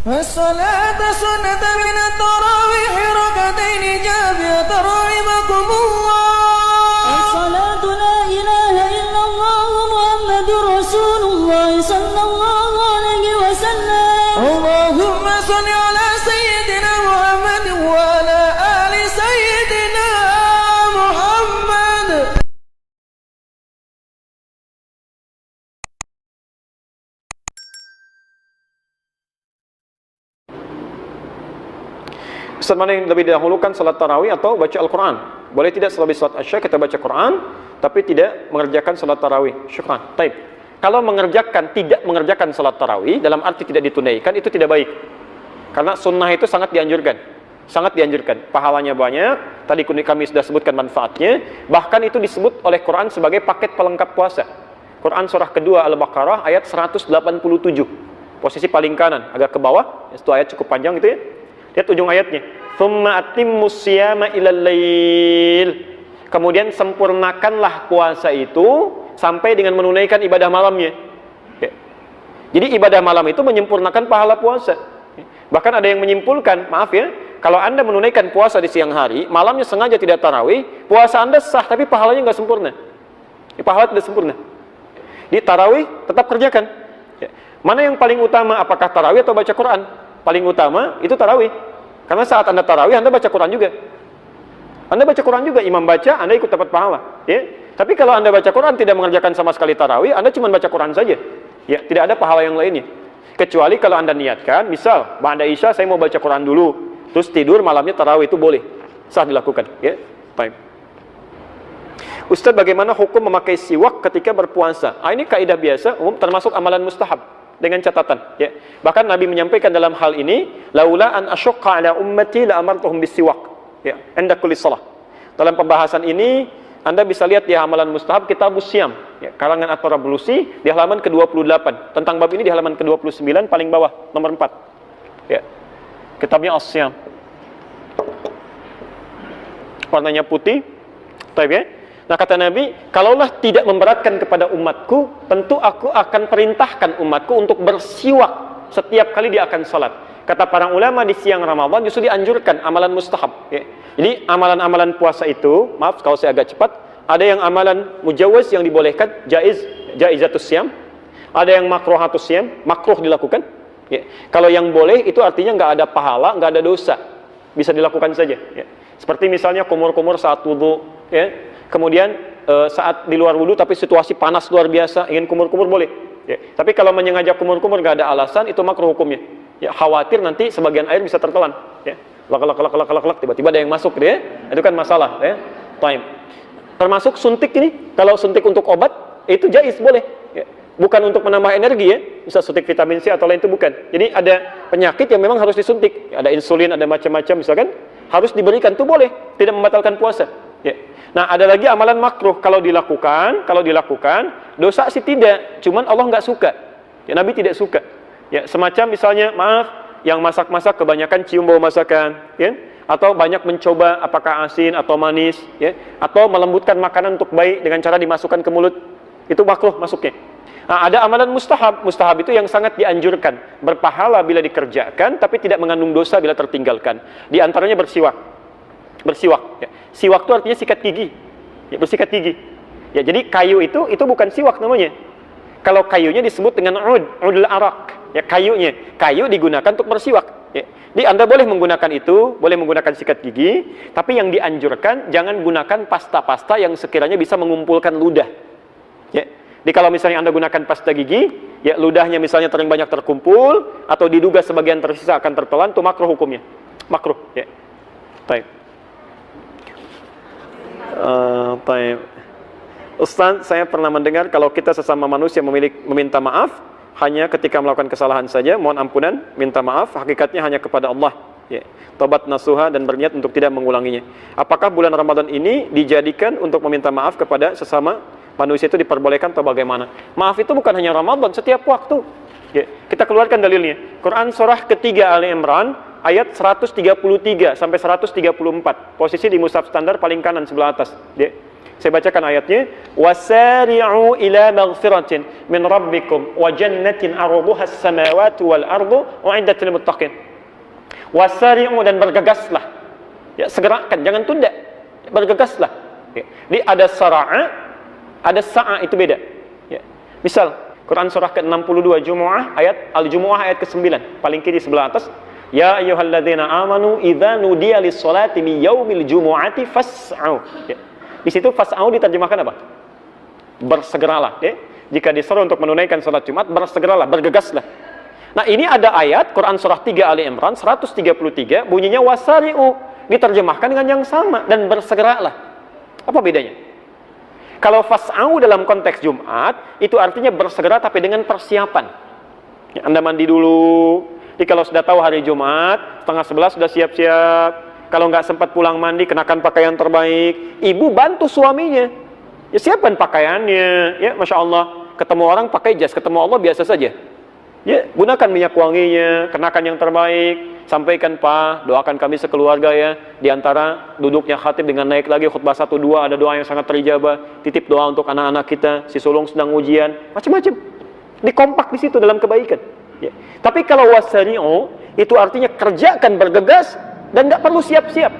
الصلاة سنة من التراويح ركعتين جامعة رحمكم الله. الصلاة لا إله إلا الله محمد رسول الله صلى الله عليه وسلم. اللهم صل على سيدنا محمد وعلى آل سيدنا محمد. Ustaz, mana yang lebih didahulukan, salat tarawih atau baca Al-Quran? Boleh tidak selebih salat Asya kita baca Quran, tapi tidak mengerjakan salat tarawih? Syukran. Taib. Kalau tidak mengerjakan salat tarawih, dalam arti tidak ditunaikan, itu tidak baik. Karena sunnah itu sangat dianjurkan. Sangat dianjurkan. Pahalanya banyak, tadi kami sudah sebutkan manfaatnya. Bahkan itu disebut oleh Quran sebagai paket pelengkap puasa. Quran surah kedua Al-Baqarah ayat 187. Posisi paling kanan, agak ke bawah. Itu ayat cukup panjang itu ya. Lihat ujung ayatnya. Tsumma atimmus siyama ilal lail. Kemudian sempurnakanlah puasa itu sampai dengan menunaikan ibadah malamnya. Ya. Jadi ibadah malam itu menyempurnakan pahala puasa. Bahkan ada yang menyimpulkan, maaf ya, kalau Anda menunaikan puasa di siang hari, malamnya sengaja tidak tarawih, puasa Anda sah tapi pahalanya nggak sempurna. Pahala tidak sempurna. Di tarawih tetap kerjakan. Ya. Mana yang paling utama, apakah tarawih atau baca Quran? Paling utama itu tarawih. Karena saat Anda tarawih, Anda baca Quran juga. Anda baca Quran juga, imam baca, Anda ikut dapat pahala. Ya. Tapi kalau Anda baca Quran tidak mengerjakan sama sekali tarawih, Anda cuma baca Quran saja. Ya, tidak ada pahala yang lainnya. Kecuali kalau Anda niatkan, misal ba'da Isya saya mau baca Quran dulu, terus tidur malamnya tarawih, itu boleh. Sah dilakukan. Ya. Baik. Ustaz, bagaimana hukum memakai siwak ketika berpuasa? Ini kaidah biasa, termasuk amalan mustahab. Dengan catatan, ya. Bahkan Nabi menyampaikan dalam hal ini, laula an asyqa ala ummati la amartuhum bisiwak, ya, inda kulli shalah. Dalam pembahasan ini Anda bisa lihat di halaman mustahab Kitabus Syam, ya, karangan At-Tarablusi di halaman ke-28. Tentang bab ini di halaman ke-29 paling bawah, nomor 4. Ya. Kitabnya As-Syam. Warnanya putih. Taib ya. Nah kata Nabi, kalaulah tidak memberatkan kepada umatku, tentu aku akan perintahkan umatku untuk bersiwak setiap kali dia akan salat. Kata para ulama di siang Ramadan justru dianjurkan amalan mustahab. Ya. Jadi amalan-amalan puasa itu, maaf kalau saya agak cepat, ada yang amalan mujawaz yang dibolehkan, jaizatus syam, ada yang makruhatus syam, makruh dilakukan. Ya. Kalau yang boleh itu artinya nggak ada pahala, nggak ada dosa, bisa dilakukan saja. Ya. Seperti misalnya kumur-kumur saat wudu, ya. Kemudian saat di luar wudhu tapi situasi panas luar biasa, ingin kumur-kumur boleh. Ya. Tapi kalau menyengaja kumur-kumur nggak ada alasan, itu makruh hukumnya. Ya, khawatir nanti sebagian air bisa tertelan. Ya. Lak, tiba-tiba ada yang masuk, ya. Itu kan masalah. Ya. Time. Termasuk suntik ini, kalau suntik untuk obat itu jaiz boleh. Ya. Bukan untuk menambah energi ya, bisa suntik vitamin C atau lain itu bukan. Jadi ada penyakit yang memang harus disuntik, ada insulin, ada macam-macam misalkan, harus diberikan, itu boleh, tidak membatalkan puasa. Ya. Nah ada lagi amalan makruh, kalau dilakukan dosa sih tidak, cuman Allah nggak suka. Ya, Nabi tidak suka. Ya, semacam misalnya maaf, yang masak-masak kebanyakan cium bau masakan, ya, atau banyak mencoba apakah asin atau manis, ya, atau melembutkan makanan untuk baik dengan cara dimasukkan ke mulut, itu makruh masuknya. Nah, ada amalan mustahab. Mustahab itu yang sangat dianjurkan, berpahala bila dikerjakan, tapi tidak mengandung dosa bila tertinggalkan. Di antaranya bersiwak. Ya. Siwak itu artinya sikat gigi. Ya, bersikat gigi. Ya, jadi kayu itu bukan siwak namanya. Kalau kayunya disebut dengan udul arak. Ya, kayunya. Kayu digunakan untuk bersiwak. Ya. Jadi Anda boleh menggunakan itu, boleh menggunakan sikat gigi, tapi yang dianjurkan jangan gunakan pasta-pasta yang sekiranya bisa mengumpulkan ludah. Ya. Jadi kalau misalnya Anda gunakan pasta gigi, ya ludahnya misalnya terlalu banyak terkumpul atau diduga sebagian tersisa akan tertelan, itu makruh hukumnya. Makruh, ya. Baik. Ustaz, saya pernah mendengar kalau kita sesama manusia meminta maaf hanya ketika melakukan kesalahan saja, mohon ampunan, minta maaf, hakikatnya hanya kepada Allah. Ya. Tobat nasuha dan berniat untuk tidak mengulanginya. Apakah bulan Ramadan ini dijadikan untuk meminta maaf kepada sesama manusia, itu diperbolehkan atau bagaimana? Maaf itu bukan hanya Ramadan, setiap waktu. Ya. Kita keluarkan dalilnya. Quran surah ketiga Ali Imran ayat 133 sampai 134. Posisi di mushaf standar paling kanan sebelah atas. Ya. Saya bacakan ayatnya. Wasari'u ila maghfiratin min rabbikum wa jannatin 'arduha as-samawati wal ardu u'iddat lil muttaqin. Wasari'u, dan bergegaslah. Ya, segerakan, jangan tunda. Bergegaslah. Ya. Jadi ada sara'a, ada sa'a, itu beda. Ya. Misal Quran surah ke-62 Jumu'ah ayat Al-Jumu'ah ayat ke-9, paling kiri sebelah atas. Ya ayyuhalladzina amanu idza nudiya lis-sholati min yaumil jumu'ati fas'au. Ya. Di situ fas'au diterjemahkan apa? Bersegeralah. Ya. Jika disuruh untuk menunaikan salat Jumat, bersegeralah, bergegaslah. Nah, ini ada ayat Quran surah 3 Ali Imran 133 bunyinya wasari'u, diterjemahkan dengan yang sama, dan bersegeralah. Apa bedanya? Kalau fas'au dalam konteks Jumat itu artinya bersegera tapi dengan persiapan. Ya, Anda mandi dulu. Jadi kalau sudah tahu hari Jumat, 10:30 sudah siap-siap. Kalau nggak sempat pulang mandi, kenakan pakaian terbaik. Ibu bantu suaminya. Ya, siapkan pakaiannya. Ya, Masya Allah. Ketemu orang pakai jas, ketemu Allah biasa saja. Ya, gunakan minyak wanginya, kenakan yang terbaik. Sampaikan, Pak, doakan kami sekeluarga ya. Di antara duduknya khatib dengan naik lagi khutbah 1-2, ada doa yang sangat terijabah. Titip doa untuk anak-anak kita, si sulung sedang ujian, macam-macam. Dikompak di situ dalam kebaikan. Ya. Tapi kalau wasari'u itu artinya kerjakan, bergegas, dan nggak perlu siap-siap.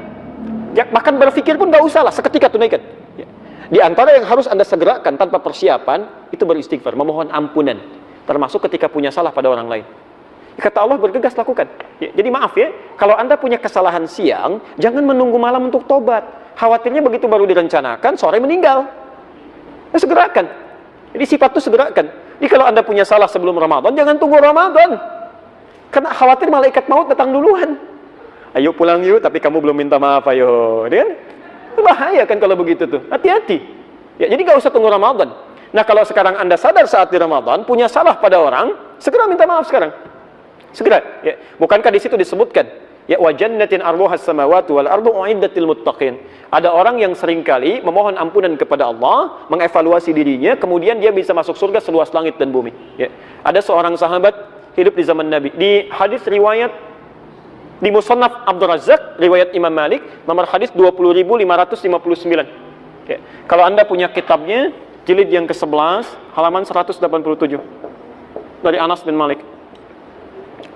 Ya, bahkan berpikir pun nggak usah lah, seketika tunaikan. Ya. Di antara yang harus Anda segerakan tanpa persiapan itu beristighfar, memohon ampunan, termasuk ketika punya salah pada orang lain. Kata Allah, bergegas lakukan. Ya, jadi maaf ya, kalau Anda punya kesalahan siang, jangan menunggu malam untuk tobat. Khawatirnya begitu baru direncanakan, sore meninggal. Ya, segerakan. Jadi sifat itu segerakan. Jadi kalau Anda punya salah sebelum Ramadan, jangan tunggu Ramadan. Karena khawatir malaikat maut datang duluan. Ayo pulang yuk, tapi kamu belum minta maaf, ayo. Kan? Itu bahaya kan kalau begitu tuh. Hati-hati. Ya, jadi nggak usah tunggu Ramadan. Nah, kalau sekarang Anda sadar saat di Ramadan, punya salah pada orang, segera minta maaf sekarang. Segera, ya. Bukankah di situ disebutkan, ya, wa jannatin arduhas samawati wal ardu u'iddatil muttaqin. Ada orang yang seringkali memohon ampunan kepada Allah, mengevaluasi dirinya, kemudian dia bisa masuk surga seluas langit dan bumi. Ya. Ada seorang sahabat hidup di zaman Nabi. Di hadis riwayat di Musannaf Abdul Razzaq, riwayat Imam Malik, nomor hadis 20.559. Ya. Kalau Anda punya kitabnya, jilid yang ke-11, halaman 187. Dari Anas bin Malik.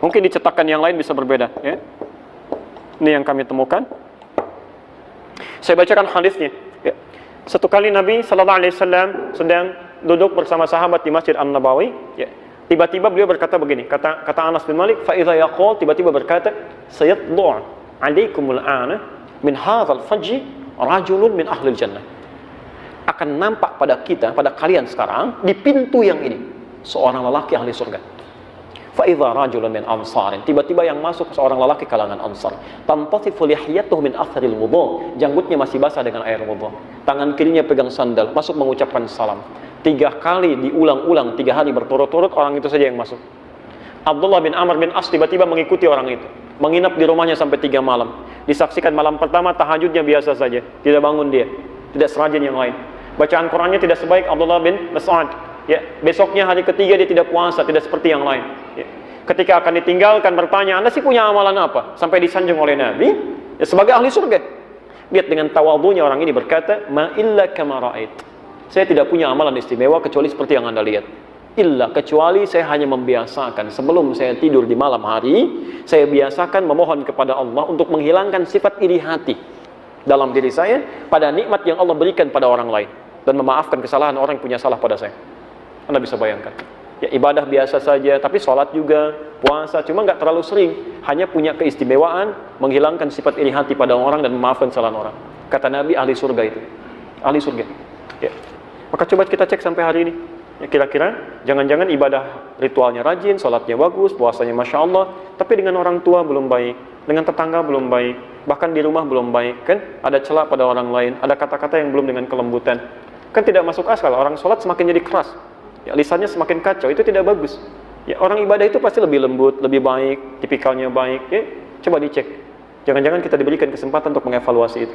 Mungkin di cetakan yang lain bisa berbeda. Ya. Ini yang kami temukan. Saya bacakan hadisnya. Ya. Satu kali Nabi SAW sedang duduk bersama sahabat di Masjid An-Nabawi. Ya. Tiba-tiba beliau berkata begini. Kata Anas bin Malik, فَإِذَا يَقُولْ, tiba-tiba berkata, سَيَطْلُعْ عَلَيْكُمُ الْآنَ مِنْ هَذَا الْفَجِّ رَجُلٌ مِنْ أَهْلِ الْجَنَّةِ. Akan nampak pada kita, pada kalian sekarang, di pintu yang ini, seorang lelaki ahli surga. فَإِذَا رَجُلٌ مِنْ أَنصَارٍ, tiba-tiba yang masuk seorang lelaki kalangan Ansar. تَنْتَصِفُ لِحْيَتُهُ مِنْ أَثَرِ الْوُضُوءِ, janggutnya masih basah dengan air wudu. Tangan kirinya pegang sandal, masuk mengucapkan salam. 3 kali diulang-ulang, 3 hari berturut-turut, orang itu saja yang masuk. Abdullah bin Amr bin As tiba-tiba mengikuti orang itu, menginap di rumahnya sampai 3 malam. Disaksikan malam pertama tahajudnya biasa saja, tidak bangun dia, tidak serajin yang lain. Bacaan Qurannya tidak sebaik Abdullah bin Mas'ud. Ya, besoknya hari ketiga dia tidak puasa, tidak seperti yang lain. Ya. Ketika akan ditinggalkan bertanya, Anda sih punya amalan apa? Sampai disanjung oleh Nabi, ya, sebagai ahli surga. Lihat dengan tawadhunya orang ini berkata, ma illa kama ra'ait. Saya tidak punya amalan istimewa kecuali seperti yang Anda lihat. Illa, kecuali saya hanya membiasakan sebelum saya tidur di malam hari, saya biasakan memohon kepada Allah untuk menghilangkan sifat iri hati dalam diri saya pada nikmat yang Allah berikan pada orang lain, dan memaafkan kesalahan orang yang punya salah pada saya. Anda bisa bayangkan, ya, ibadah biasa saja, tapi sholat juga, puasa, cuma nggak terlalu sering, hanya punya keistimewaan menghilangkan sifat iri hati pada orang dan memaafkan kesalahan orang. Kata Nabi, ahli surga itu, ahli surga. Ya. Maka coba kita cek sampai hari ini, ya, kira-kira jangan-jangan ibadah ritualnya rajin, sholatnya bagus, puasanya masya Allah, tapi dengan orang tua belum baik, dengan tetangga belum baik, bahkan di rumah belum baik, kan? Ada celah pada orang lain, ada kata-kata yang belum dengan kelembutan, kan tidak masuk akal. Orang sholat semakin jadi keras. Ya, lisannya semakin kacau, itu tidak bagus. Ya, orang ibadah itu pasti lebih lembut, lebih baik, tipikalnya baik. Ya, coba dicek. Jangan-jangan kita diberikan kesempatan untuk mengevaluasi itu.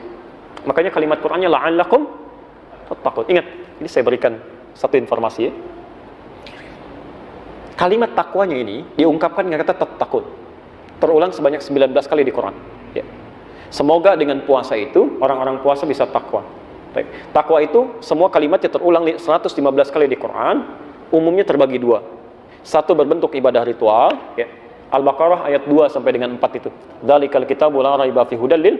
Makanya kalimat Qur'annya la'allakum tattaqun. Ingat, ini saya berikan satu informasi ya. Kalimat takwanya ini diungkapkan dengan kata tattaqun. Terulang sebanyak 19 kali di Quran. Ya. Semoga dengan puasa itu orang-orang puasa bisa takwa. Takwa itu semua kalimatnya terulang 115 kali di Quran, umumnya terbagi dua. Satu berbentuk ibadah ritual, ya. Al-Baqarah ayat 2 sampai dengan 4 itu. Dzalikal kitabu la raiba fihi hudal lil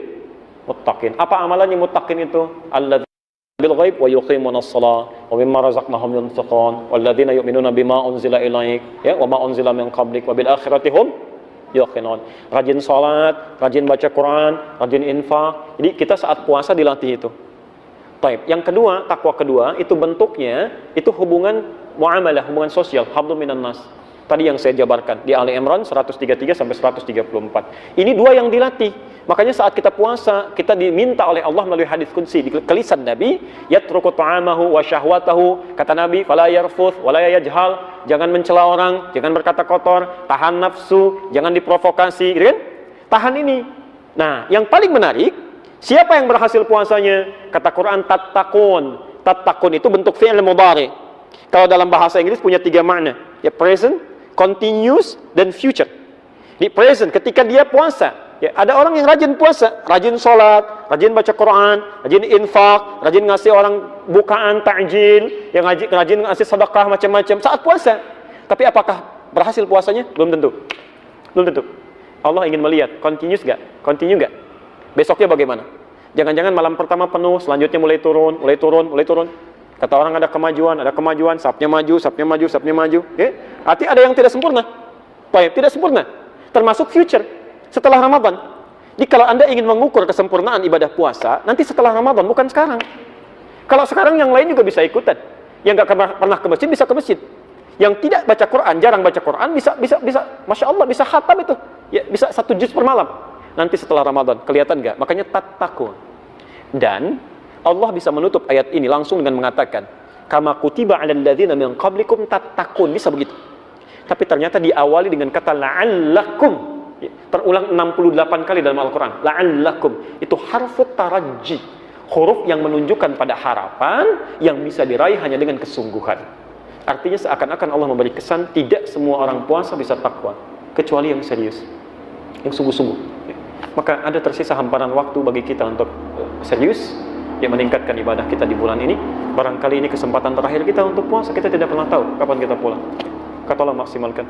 muttaqin. Apa amalannya muttaqin itu? Alladzina bil ghaib wa yuqimunas shalah wa mimma razaqnahum yunfiqun walladzina yu'minuna bima unzila ilaik ya wa ma unzila min qablik wa bil akhirati hum yuqinun. Rajin salat, rajin baca Quran, rajin infak. Jadi kita saat puasa dilatih itu. Baik, yang kedua, takwa kedua itu bentuknya itu hubungan muamalah, hubungan sosial, hablum minan nas. Tadi yang saya jabarkan di Ali Imran 133 sampai 134. Ini dua yang dilatih. Makanya saat kita puasa, kita diminta oleh Allah melalui hadis qudsi di kelisan Nabi, yatruku ta'amahu wa syahwatahu, kata Nabi, fala yarfuth wala yajhal, jangan mencela orang, jangan berkata kotor, tahan nafsu, jangan diprovokasi, gitu kan? Tahan ini. Nah, yang paling menarik, siapa yang berhasil puasanya? Kata Quran, tattaqun. Tattaqun itu bentuk fi'il mudhari. Kalau dalam bahasa Inggris punya 3 makna, ya present, continuous, dan future. Di present, ketika dia puasa, ya, ada orang yang rajin puasa, rajin sholat, rajin baca Quran, rajin infak, rajin ngasih orang bukaan, ta'jil, yang rajin ngasih sedekah macam-macam saat puasa. Tapi apakah berhasil puasanya? Belum tentu. Belum tentu. Allah ingin melihat, continuous gak? Continue gak? Besoknya bagaimana? Jangan-jangan malam pertama penuh, selanjutnya mulai turun, mulai turun, mulai turun. Kata orang ada kemajuan, sapnya maju, sapnya maju, sapnya maju. Ya? Artinya ada yang tidak sempurna. Baik, tidak sempurna. Termasuk future, setelah Ramadan. Jadi kalau Anda ingin mengukur kesempurnaan ibadah puasa, nanti setelah Ramadan, bukan sekarang. Kalau sekarang yang lain juga bisa ikutan. Yang gak pernah ke masjid, bisa ke masjid. Yang tidak baca Quran, jarang baca Quran, bisa, Masya Allah, bisa khatam itu. Ya, bisa 1 juz per malam. Nanti setelah Ramadan, kelihatan gak? Makanya tattaqun. Dan Allah bisa menutup ayat ini langsung dengan mengatakan, kama kutiba 'alal ladzina min qablikum tattaqun, bisa begitu. Tapi ternyata diawali dengan kata la'allakum. Terulang 68 kali dalam Al-Quran. La'allakum. Itu harfut taraji. Huruf yang menunjukkan pada harapan yang bisa diraih hanya dengan kesungguhan. Artinya seakan-akan Allah memberi kesan tidak semua orang puasa bisa takwa. Kecuali yang serius. Yang sungguh-sungguh. Maka ada tersisa hamparan waktu bagi kita untuk serius. Yang meningkatkan ibadah kita di bulan ini. Barangkali ini kesempatan terakhir kita untuk puasa. Kita tidak pernah tahu kapan kita pulang. Katalah maksimalkan.